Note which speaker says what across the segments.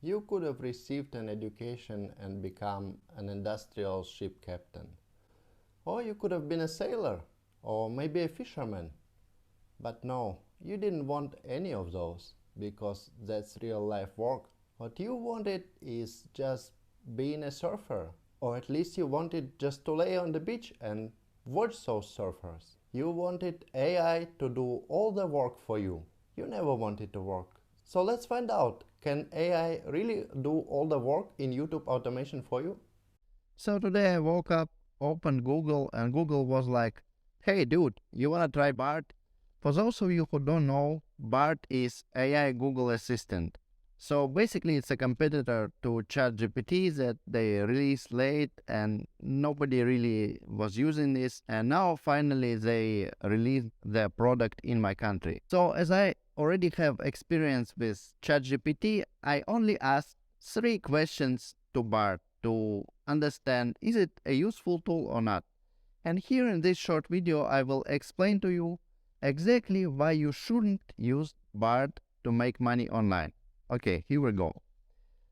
Speaker 1: You could have received an education and become an industrial ship captain. Or you could have been a sailor, or maybe a fisherman. But no, you didn't want any of those, because that's real life work. What you wanted is just being a surfer, or at least you wanted just to lay on the beach and watch those surfers. You wanted AI to do all the work for you. You never wanted to work. So let's find out, can AI really do all the work in YouTube automation for you?
Speaker 2: So today I woke up, opened Google, and Google was like, hey dude, you wanna try Bart? For those of you who don't know, Bart is AI Google Assistant. So basically it's a competitor to ChatGPT that they released late and nobody really was using this. And now finally they released their product in my country. So as I already have experience with ChatGPT, I only asked 3 questions to Bart to understand is it a useful tool or not. And here in this short video, I will explain to you exactly why you shouldn't use Bart to make money online. Okay, here we go.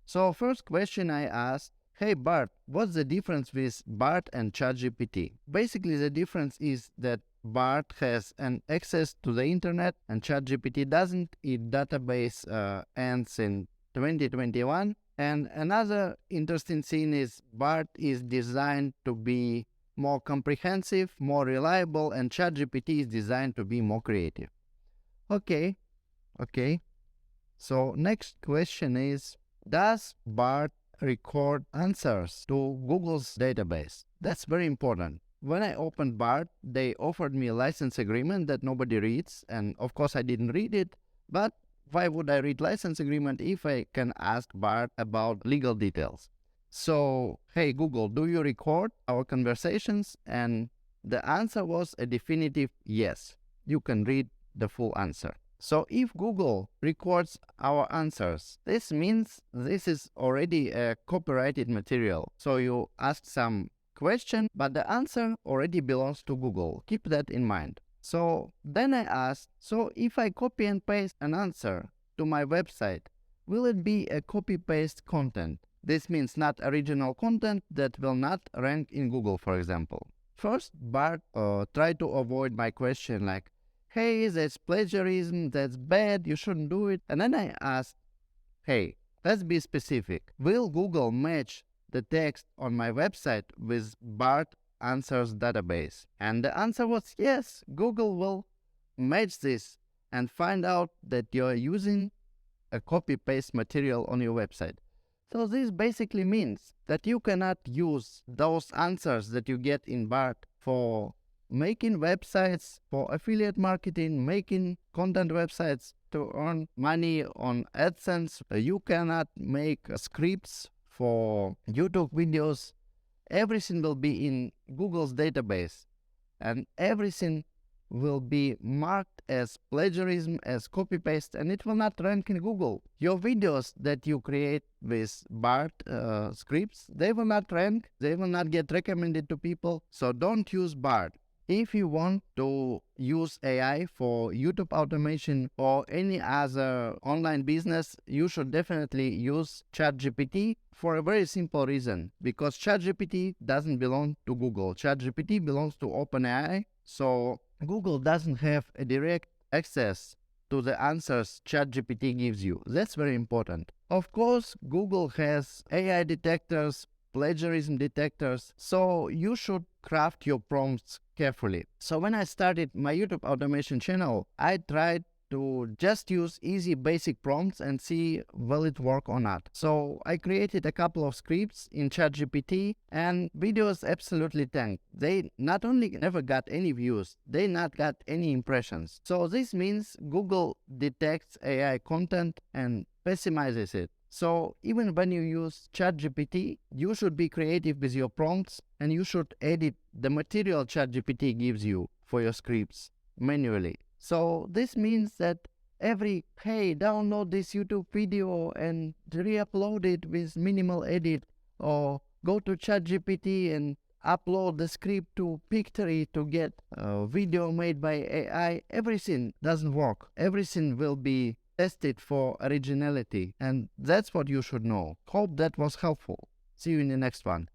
Speaker 2: So first question I asked, hey Bart, what's the difference with Bart and ChatGPT? Basically the difference is that Bart has an access to the internet and ChatGPT doesn't. Its database ends in 2021. And another interesting thing is Bart is designed to be more comprehensive, more reliable, and ChatGPT is designed to be more creative. Okay. So next question is, does Bart record answers to Google's database? That's very important. When I opened Bart, they offered me a license agreement that nobody reads, and of course I didn't read it, but why would I read license agreement if I can ask Bart about legal details? So, hey Google, do you record our conversations? And the answer was a definitive yes. You can read the full answer. So if Google records our answers, this means this is already a copyrighted material. So you ask some question, but the answer already belongs to Google. Keep that in mind. So then I asked, so if I copy and paste an answer to my website, will it be a copy-paste content? This means not original content that will not rank in Google, for example. First, Bart tried to avoid my question like, hey, that's plagiarism, that's bad, you shouldn't do it. And then I asked, hey, let's be specific. Will Google match the text on my website with Bart answers database? And the answer was yes, Google will match this and find out that you're using a copy-paste material on your website. So this basically means that you cannot use those answers that you get in Bart for making websites, for affiliate marketing, making content websites to earn money on AdSense. You cannot make scripts for YouTube videos. Everything will be in Google's database and everything will be marked as plagiarism, as copy-paste, and it will not rank in Google. Your videos that you create with Bart scripts, they will not rank, they will not get recommended to people, so don't use Bart. If you want to use AI for YouTube automation or any other online business, you should definitely use ChatGPT for a very simple reason. Because ChatGPT doesn't belong to Google. ChatGPT belongs to OpenAI, so Google doesn't have a direct access to the answers ChatGPT gives you. That's very important. Of course, Google has AI detectors, plagiarism detectors, so you should craft your prompts carefully. So when I started my YouTube automation channel, I tried to just use easy basic prompts and see will it work or not. So I created a couple of scripts in ChatGPT and videos absolutely tanked. They not only never got any views, they not got any impressions. So this means Google detects AI content and pessimizes it. So even when you use ChatGPT, you should be creative with your prompts and you should edit the material ChatGPT gives you for your scripts manually. So this means that every, hey, download this YouTube video and re-upload it with minimal edit, or go to ChatGPT and upload the script to Pictory to get a video made by AI, everything doesn't work. Everything will be test it for originality, and that's what you should know. Hope that was helpful. See you in the next one.